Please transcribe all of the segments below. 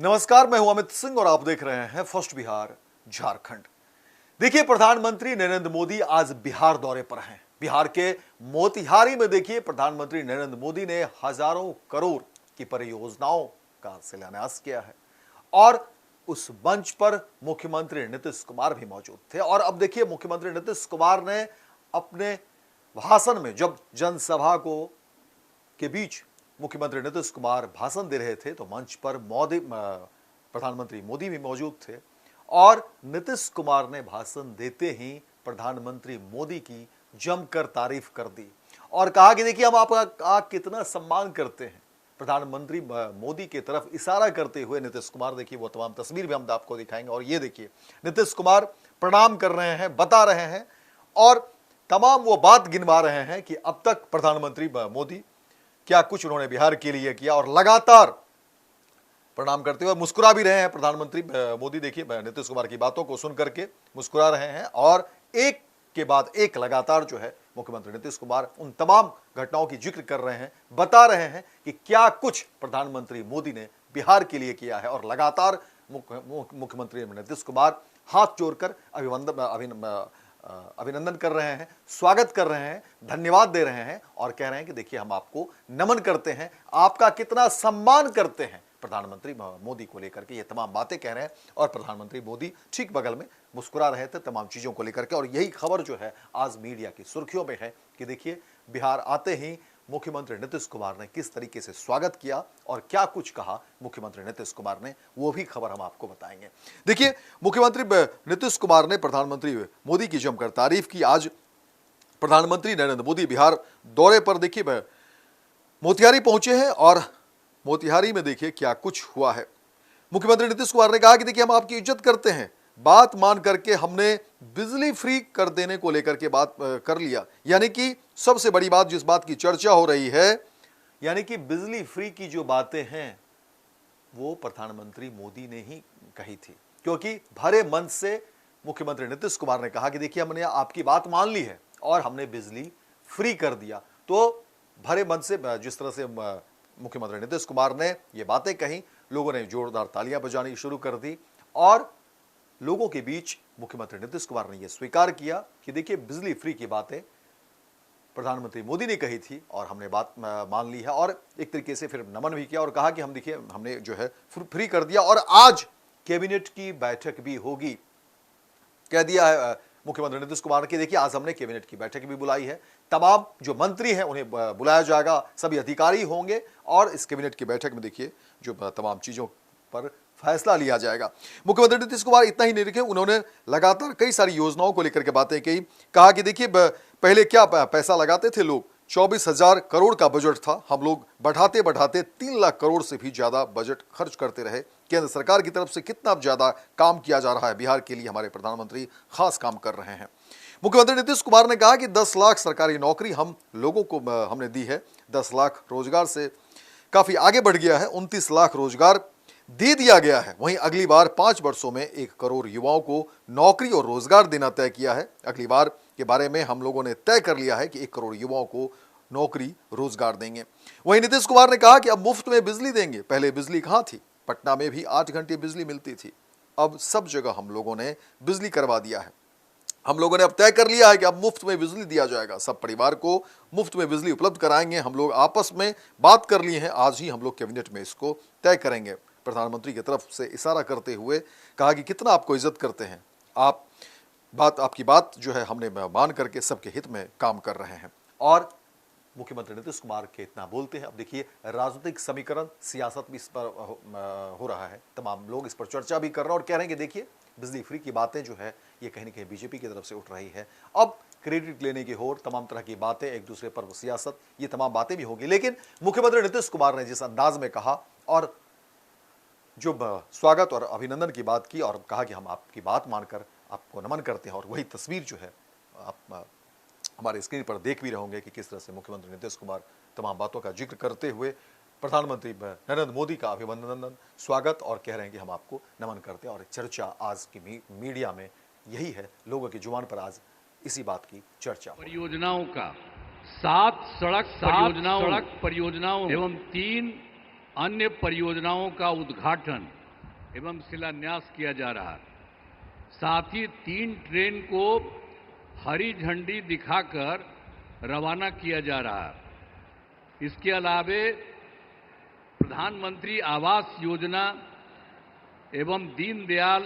नमस्कार, मैं हूं अमित सिंह और आप देख रहे हैं फर्स्ट बिहार झारखंड। देखिए, प्रधानमंत्री नरेंद्र मोदी आज बिहार दौरे पर हैं। बिहार के मोतिहारी में देखिए, प्रधानमंत्री नरेंद्र मोदी ने हजारों करोड़ की परियोजनाओं का शिलान्यास किया है और उस मंच पर मुख्यमंत्री नीतीश कुमार भी मौजूद थे। और अब देखिए, मुख्यमंत्री नीतीश कुमार ने अपने भाषण में, जब जनसभा को के बीच मुख्यमंत्री नीतीश कुमार भाषण दे रहे थे, तो मंच पर प्रधानमंत्री मोदी भी मौजूद थे और नीतीश कुमार ने भाषण देते ही प्रधानमंत्री मोदी की जमकर तारीफ कर दी और कहा कि देखिए, हम आपका कितना सम्मान करते हैं। प्रधानमंत्री मोदी की तरफ इशारा करते हुए नीतीश कुमार, देखिए वो तमाम तस्वीर भी हम आपको दिखाएंगे और ये देखिए, नीतीश कुमार प्रणाम कर रहे हैं, बता रहे हैं और तमाम वो बात गिनवा रहे हैं कि अब तक प्रधानमंत्री मोदी क्या कुछ उन्होंने बिहार के लिए किया और लगातार प्रणाम करते हुए मुस्कुरा भी रहे हैं। प्रधानमंत्री मोदी देखिए, नीतीश कुमार की बातों को सुन करके मुस्कुरा रहे हैं और एक के बाद एक लगातार जो है मुख्यमंत्री नीतीश कुमार उन तमाम घटनाओं की जिक्र कर रहे हैं, बता रहे हैं कि क्या कुछ प्रधानमंत्री मोदी ने बिहार के लिए किया है और लगातार मुख्यमंत्री नीतीश कुमार हाथ जोड़कर अभिनंदन कर रहे हैं, स्वागत कर रहे हैं, धन्यवाद दे रहे हैं और कह रहे हैं कि देखिए, हम आपको नमन करते हैं, आपका कितना सम्मान करते हैं। प्रधानमंत्री मोदी को लेकर के ये तमाम बातें कह रहे हैं और प्रधानमंत्री मोदी ठीक बगल में मुस्कुरा रहे थे तमाम चीजों को लेकर के। और यही खबर जो है आज मीडिया की सुर्खियों में है कि देखिए, बिहार आते ही मुख्यमंत्री नीतीश कुमार ने किस तरीके से स्वागत किया और क्या कुछ कहा मुख्यमंत्री नीतीश कुमार ने, वो भी खबर हम आपको बताएंगे। देखिए, मुख्यमंत्री नीतीश कुमार ने प्रधानमंत्री मोदी की जमकर तारीफ की। आज प्रधानमंत्री नरेंद्र मोदी बिहार दौरे पर देखिए मोतिहारी पहुंचे हैं और मोतिहारी में देखिए क्या कुछ हुआ है। मुख्यमंत्री नीतीश कुमार ने कहा कि देखिए, हम आपकी इज्जत करते हैं, बात मान करके हमने बिजली फ्री कर देने को लेकर के बात कर लिया। यानी कि सबसे बड़ी बात, जिस बात की चर्चा हो रही है, यानी कि बिजली फ्री की जो बातें हैं वो प्रधानमंत्री मोदी ने ही कही थी, क्योंकि भरे मन से मुख्यमंत्री नीतीश कुमार ने कहा कि देखिए, हमने आपकी बात मान ली है और हमने बिजली फ्री कर दिया। तो भरे मन से जिस तरह से मुख्यमंत्री नीतीश कुमार ने ये बातें कही, लोगों ने जोरदार तालियां बजानी शुरू कर दी और लोगों के बीच मुख्यमंत्री नीतीश कुमार ने यह स्वीकार किया कि देखिए, बिजली फ्री की बातें प्रधानमंत्री मोदी ने कही थी और हमने बात मान ली है और एक तरीके से फिर नमन भी किया और कहा कि हम देखिए, हमने जो है फ्री कर दिया और आज कैबिनेट की बैठक भी होगी। कह दिया है मुख्यमंत्री नीतीश कुमार की, देखिए, आज हमने कैबिनेट की बैठक भी बुलाई है, तमाम जो मंत्री हैं उन्हें बुलाया जाएगा, सभी अधिकारी होंगे और इस कैबिनेट की बैठक में देखिए जो तमाम चीजों पर फैसला लिया जाएगा। मुख्यमंत्री नीतीश कुमार इतना ही नहीं रखे, उन्होंने लगातार कई सारी योजनाओं को लेकर के बातें कही। कहा कि देखिए, पहले क्या पैसा लगाते थे लोग, 24,000 करोड़ का बजट था, हम लोग बढ़ाते बढ़ाते 3 लाख करोड़ से भी ज्यादा बजट खर्च करते रहे। केंद्र सरकार की तरफ से कितना ज्यादा काम किया जा रहा है बिहार के लिए, हमारे प्रधानमंत्री खास काम कर रहे हैं। मुख्यमंत्री नीतीश कुमार ने कहा कि 10 लाख सरकारी नौकरी हम लोगों को हमने दी है, 10 लाख रोजगार से काफी आगे बढ़ गया है, 29 लाख रोजगार दे दिया गया है। वहीं अगली बार 5 वर्षों में 1 करोड़ युवाओं को नौकरी और रोजगार देना तय किया है। अगली बार के बारे में हम लोगों ने तय कर लिया है कि 1 करोड़ युवाओं को नौकरी रोजगार देंगे। वहीं नीतीश कुमार ने कहा कि अब मुफ्त में बिजली देंगे। पहले बिजली कहां थी, पटना में भी 8 घंटे बिजली मिलती थी, अब सब जगह हम लोगों ने बिजली करवा दिया है। हम लोगों ने अब तय कर लिया है कि अब मुफ्त में बिजली दिया जाएगा, सब परिवार को मुफ्त में बिजली उपलब्ध कराएंगे। हम लोग आपस में बात कर लिए हैं, आज ही हम लोग कैबिनेट में इसको तय करेंगे। प्रधानमंत्री की तरफ से इशारा करते हुए कहा कि कितना आपको इज्जत करते हैं, आपकी बात जो है हमने मान करके सबके हित में काम कर रहे हैं। और मुख्यमंत्री नीतीश कुमार के इतना बोलते हैं, अब देखिए, राजनीतिक समीकरण, सियासत भी इस पर हो रहा है, तमाम लोग इस पर चर्चा भी कर रहे हैं और कह रहे हैं कि देखिए, बिजली फ्री की बातें जो है ये कहीं ना कहीं बीजेपी की तरफ से उठ रही है। अब क्रेडिट लेने की होड़, तमाम तरह की बातें, एक दूसरे पर सियासत, ये तमाम बातें भी होंगी। लेकिन मुख्यमंत्री नीतीश कुमार ने जिस अंदाज में कहा और जो स्वागत और अभिनंदन की बात की और कहा कि हम आपकी बात मानकर आपको नमन करते हैं, और वही तस्वीर जो है आप हमारे स्क्रीन पर देख भी रहोगे कि किस तरह से मुख्यमंत्री नीतीश कुमार तमाम बातों का जिक्र करते हुए प्रधानमंत्री नरेंद्र मोदी का अभिनंदन, स्वागत और कह रहे हैं कि हम आपको नमन करते हैं। और चर्चा आज की मीडिया में यही है, लोगों की जुबान पर आज इसी बात की चर्चा। परियोजनाओं का 7 सड़क परियोजनाओं एवं 3 अन्य परियोजनाओं का उद्घाटन एवं शिलान्यास किया जा रहा है। साथ ही 3 ट्रेन को हरी झंडी दिखाकर रवाना किया जा रहा है। इसके अलावे प्रधानमंत्री आवास योजना एवं दीनदयाल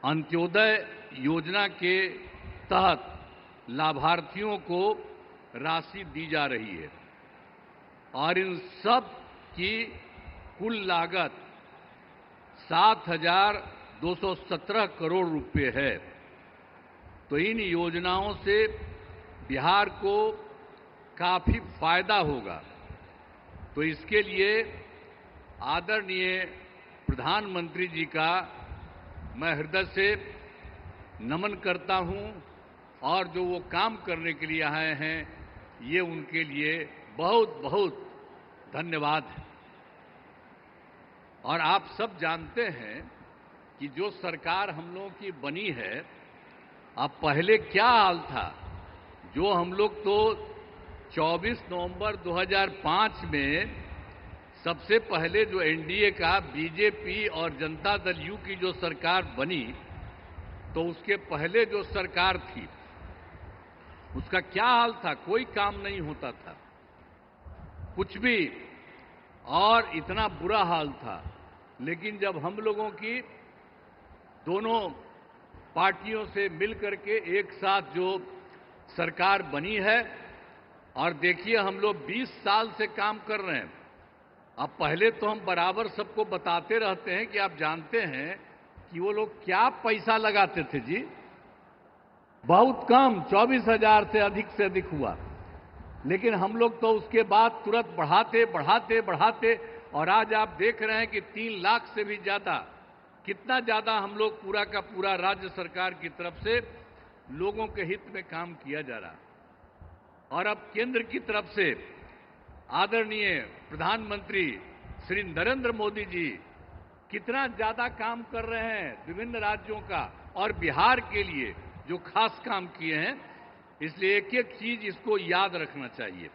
अंत्योदय योजना के तहत लाभार्थियों को राशि दी जा रही है और इन सब की कुल लागत 7,217 करोड़ रुपए है। तो इन योजनाओं से बिहार को काफी फायदा होगा। तो इसके लिए आदरणीय प्रधानमंत्री जी का मैं हृदय से नमन करता हूं और जो वो काम करने के लिए आए हैं ये उनके लिए बहुत बहुत धन्यवाद है। और आप सब जानते हैं कि जो सरकार हम लोगों की बनी है, अब पहले क्या हाल था। जो हम लोग तो 24 नवंबर 2005 में सबसे पहले जो एनडीए का बीजेपी और जनता दल यू की जो सरकार बनी, तो उसके पहले जो सरकार थी उसका क्या हाल था। कोई काम नहीं होता था, कुछ भी, और इतना बुरा हाल था। लेकिन जब हम लोगों की दोनों पार्टियों से मिलकर के एक साथ जो सरकार बनी है, और देखिए हम लोग 20 साल से काम कर रहे हैं। अब पहले तो हम बराबर सबको बताते रहते हैं कि आप जानते हैं कि वो लोग क्या पैसा लगाते थे जी, बहुत कम, 24,000 से अधिक हुआ। लेकिन हम लोग तो उसके बाद तुरंत बढ़ाते और आज आप देख रहे हैं कि 3 लाख से भी ज्यादा, कितना ज्यादा हम लोग पूरा का पूरा राज्य सरकार की तरफ से लोगों के हित में काम किया जा रहा है। और अब केंद्र की तरफ से आदरणीय प्रधानमंत्री श्री नरेंद्र मोदी जी कितना ज्यादा काम कर रहे हैं विभिन्न राज्यों का और बिहार के लिए जो खास काम किए हैं, इसलिए एक एक चीज इसको याद रखना चाहिए।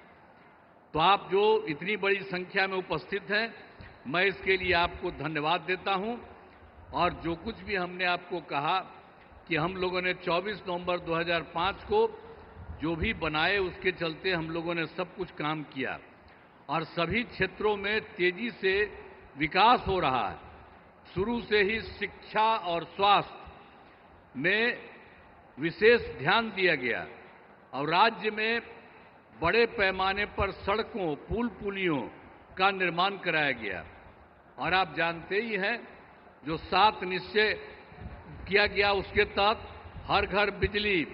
तो आप जो इतनी बड़ी संख्या में उपस्थित हैं, मैं इसके लिए आपको धन्यवाद देता हूं। और जो कुछ भी हमने आपको कहा कि हम लोगों ने 24 नवंबर 2005 को जो भी बनाए, उसके चलते हम लोगों ने सब कुछ काम किया और सभी क्षेत्रों में तेजी से विकास हो रहा है। शुरू से ही शिक्षा और स्वास्थ्य में विशेष ध्यान दिया गया और राज्य में बड़े पैमाने पर सड़कों, पुल पुलियों का निर्माण कराया गया। और आप जानते ही हैं जो 7 निश्चय किया गया, उसके तहत हर घर बिजली,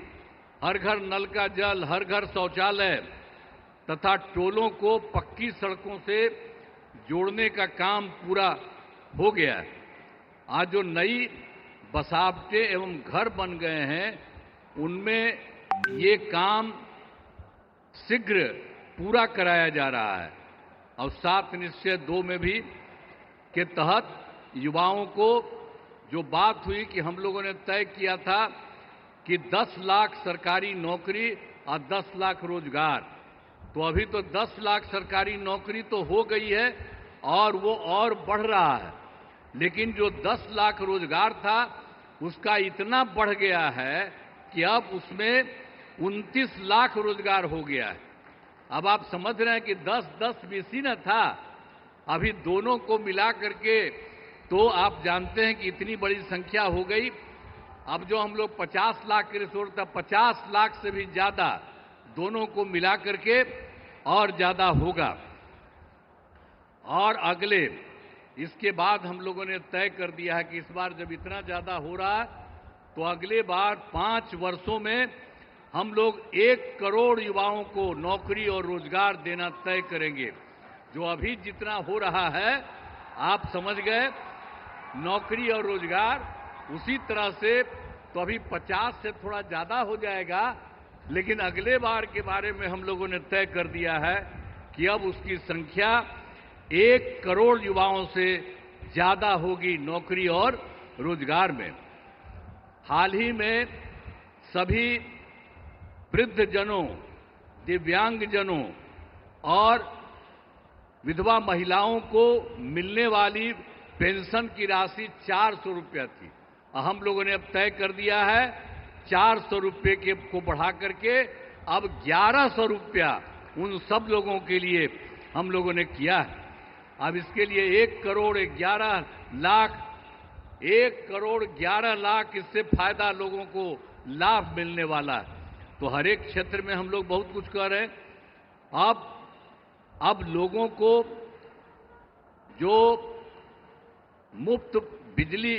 हर घर नल का जल, हर घर शौचालय तथा टोलों को पक्की सड़कों से जोड़ने का काम पूरा हो गया है। आज जो नई बसावटें एवं घर बन गए हैं, उनमें ये काम शीघ्र पूरा कराया जा रहा है। और 7 निश्चय 2 में भी के तहत युवाओं को जो बात हुई कि हम लोगों ने तय किया था कि 10 लाख सरकारी नौकरी और 10 लाख रोजगार, तो अभी तो 10 लाख सरकारी नौकरी तो हो गई है और वो और बढ़ रहा है। लेकिन जो 10 लाख रोजगार था उसका इतना बढ़ गया है कि अब उसमें 29 लाख रोजगार हो गया है। अब आप समझ रहे हैं कि 10-10 बीसी न था, अभी दोनों को मिला करके तो आप जानते हैं कि इतनी बड़ी संख्या हो गई। अब जो हम लोग 50 लाख की रिसोर्स था, 50 लाख से भी ज्यादा दोनों को मिला करके और ज्यादा होगा। और अगले इसके बाद हम लोगों ने तय कर दिया है कि इस बार जब इतना ज्यादा हो रहा है तो अगले बार 5 वर्षों में हम लोग 1 करोड़ युवाओं को नौकरी और रोजगार देना तय करेंगे। जो अभी जितना हो रहा है आप समझ गए, नौकरी और रोजगार उसी तरह से तो अभी 50 से थोड़ा ज्यादा हो जाएगा। लेकिन अगले बार के बारे में हम लोगों ने तय कर दिया है कि अब उसकी संख्या 1 करोड़ युवाओं से ज्यादा होगी नौकरी और रोजगार में। हाल ही में सभी वृद्धजनों, दिव्यांगजनों और विधवा महिलाओं को मिलने वाली पेंशन की राशि 400 रुपया थी। हम लोगों ने अब तय कर दिया है 400 रुपये के को बढ़ा करके अब 1100 रुपया उन सब लोगों के लिए हम लोगों ने किया है। अब इसके लिए 1,11,00,000 इससे फायदा लोगों को लाभ मिलने वाला है। तो हर एक क्षेत्र में हम लोग बहुत कुछ कर रहे हैं। अब लोगों को जो मुफ्त बिजली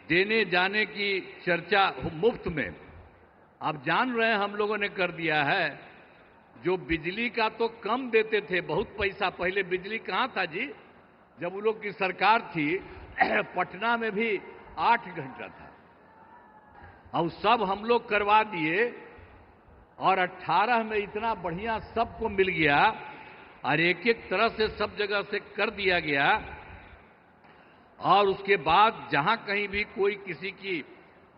देने जाने की चर्चा मुफ्त में, आप जान रहे हैं हम लोगों ने कर दिया है। जो बिजली का तो कम देते थे, बहुत पैसा, पहले बिजली कहाँ था जी, जब उन लोग की सरकार थी पटना में भी 8 घंटा था। अब सब हम लोग करवा दिए और 18 में इतना बढ़िया सबको मिल गया और एक एक तरह से सब जगह से कर दिया गया। और उसके बाद जहां कहीं भी कोई किसी की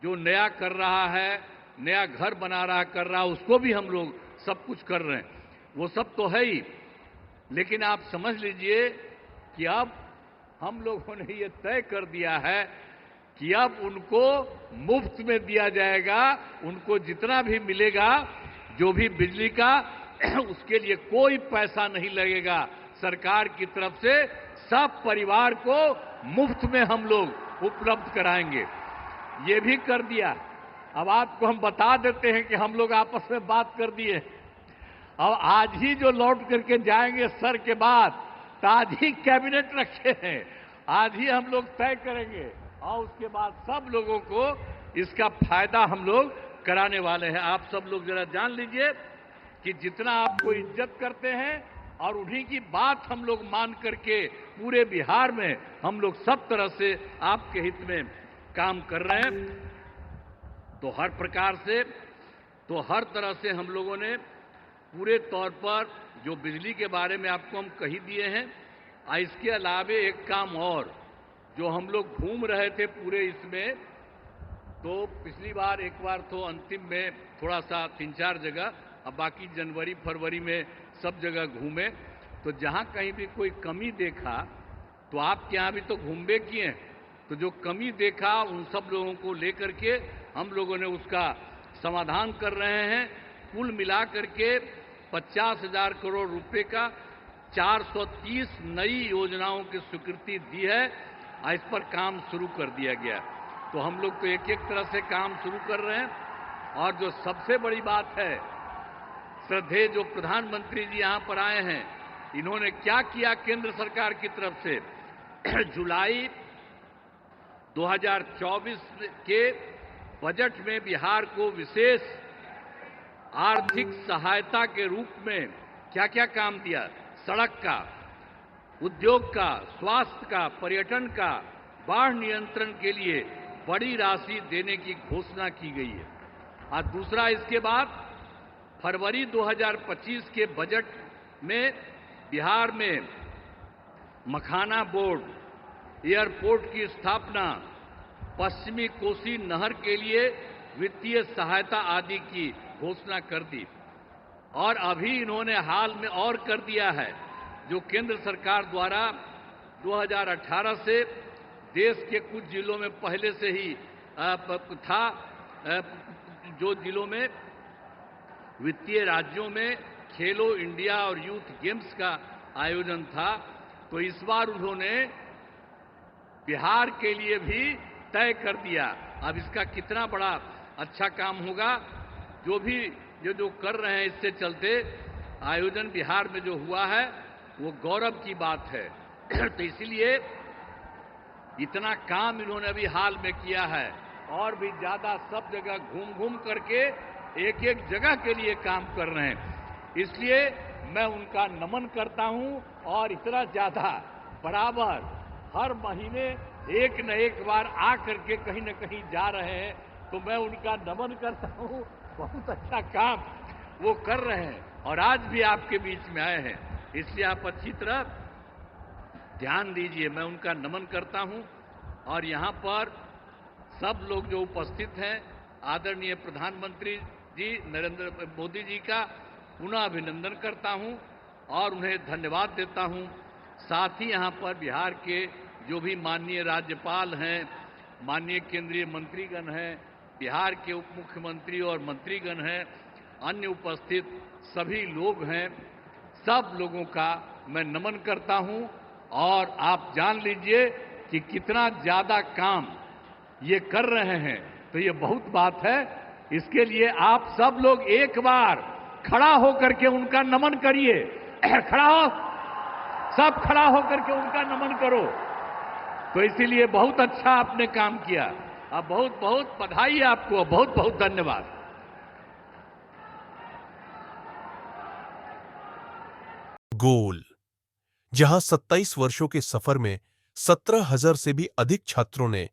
जो नया कर रहा है, नया घर बना रहा कर रहा, उसको भी हम लोग सब कुछ कर रहे हैं। वो सब तो है ही, लेकिन आप समझ लीजिए कि अब हम लोगों ने ये तय कर दिया है कि अब उनको मुफ्त में दिया जाएगा। उनको जितना भी मिलेगा जो भी बिजली का, उसके लिए कोई पैसा नहीं लगेगा सरकार की तरफ से। सब परिवार को मुफ्त में हम लोग उपलब्ध कराएंगे। ये भी कर दिया। अब आपको हम बता देते हैं कि हम लोग आपस में बात कर दिए। अब आज ही जो लौट करके जाएंगे सर के बाद, तो आज ही कैबिनेट रखे हैं, आज ही हम लोग तय करेंगे और उसके बाद सब लोगों को इसका फायदा हम लोग कराने वाले हैं। आप सब लोग जरा जान लीजिए कि जितना आपको इज्जत करते हैं और उन्हीं की बात हम लोग मान करके पूरे बिहार में हम लोग सब तरह से आपके हित में काम कर रहे हैं। तो हर प्रकार से, तो हर तरह से हम लोगों ने पूरे तौर पर जो बिजली के बारे में आपको हम कही दिए हैं। इसके अलावे एक काम और जो हम लोग घूम रहे थे पूरे इसमें, तो पिछली बार एक बार तो अंतिम में थोड़ा सा 3-4 जगह, अब बाकी जनवरी फरवरी में सब जगह घूमे। तो जहां कहीं भी कोई कमी देखा, तो आपके यहाँ भी तो घूमबे किए हैं, तो जो कमी देखा उन सब लोगों को लेकर के हम लोगों ने उसका समाधान कर रहे हैं। कुल मिलाकर के 50,000 करोड़ रुपए का 430 नई योजनाओं की स्वीकृति दी है और इस पर काम शुरू कर दिया गया। तो हम लोग तो एक एक तरह से काम शुरू कर रहे हैं। और जो सबसे बड़ी बात है, श्रद्धेय जो प्रधानमंत्री जी यहां पर आए हैं, इन्होंने क्या किया केंद्र सरकार की तरफ से। जुलाई 2024 के बजट में बिहार को विशेष आर्थिक सहायता के रूप में क्या क्या काम दिया, सड़क का, उद्योग का, स्वास्थ्य का, पर्यटन का, बाढ़ नियंत्रण के लिए बड़ी राशि देने की घोषणा की गई है। और दूसरा, इसके बाद फरवरी 2025 के बजट में बिहार में मखाना बोर्ड, एयरपोर्ट की स्थापना, पश्चिमी कोसी नहर के लिए वित्तीय सहायता आदि की घोषणा कर दी। और अभी इन्होंने हाल में और कर दिया है, जो केंद्र सरकार द्वारा 2018 से देश के कुछ जिलों में पहले से ही था, जो जिलों में वित्तीय राज्यों में खेलो इंडिया और यूथ गेम्स का आयोजन था, तो इस बार उन्होंने बिहार के लिए भी तय कर दिया। अब इसका कितना बड़ा अच्छा काम होगा, जो भी जो कर रहे हैं, इससे चलते आयोजन बिहार में जो हुआ है वो गौरव की बात है। तो इसलिए इतना काम इन्होंने अभी हाल में किया है और भी ज्यादा सब जगह घूम घूम करके एक एक जगह के लिए काम कर रहे हैं। इसलिए मैं उनका नमन करता हूं और इतना ज्यादा बराबर हर महीने एक न एक बार आ करके कहीं न कहीं जा रहे हैं, तो मैं उनका नमन करता हूं। बहुत अच्छा काम वो कर रहे हैं और आज भी आपके बीच में आए हैं, इसलिए आप अच्छी तरह ध्यान दीजिए। मैं उनका नमन करता हूं और यहां पर सब लोग जो उपस्थित हैं, आदरणीय प्रधानमंत्री जी नरेंद्र मोदी जी का पुनः अभिनंदन करता हूं और उन्हें धन्यवाद देता हूं। साथ ही यहां पर बिहार के जो भी माननीय राज्यपाल हैं, माननीय केंद्रीय मंत्रीगण हैं, बिहार के उप मुख्यमंत्री और मंत्रीगण हैं, अन्य उपस्थित सभी लोग हैं, सब लोगों का मैं नमन करता हूं। और आप जान लीजिए कि कितना ज्यादा काम ये कर रहे हैं, तो ये बहुत बात है। इसके लिए आप सब लोग एक बार खड़ा होकर के उनका नमन करिए। खड़ा हो, सब खड़ा होकर के उनका नमन करो। तो इसीलिए बहुत अच्छा आपने काम किया। अब बहुत बहुत बधाई है आपको, बहुत बहुत धन्यवाद। गोल, जहां 27 वर्षों के सफर में 17,000 से भी अधिक छात्रों ने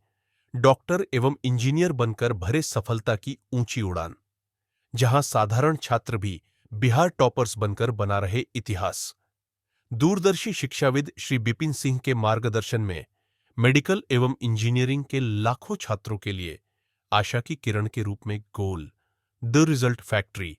डॉक्टर एवं इंजीनियर बनकर भरे सफलता की ऊंची उड़ान, जहां साधारण छात्र भी बिहार टॉपर्स बनकर बना रहे इतिहास। दूरदर्शी शिक्षाविद श्री बिपिन सिंह के मार्गदर्शन में मेडिकल एवं इंजीनियरिंग के लाखों छात्रों के लिए आशा की किरण के रूप में गोल, द रिजल्ट फैक्ट्री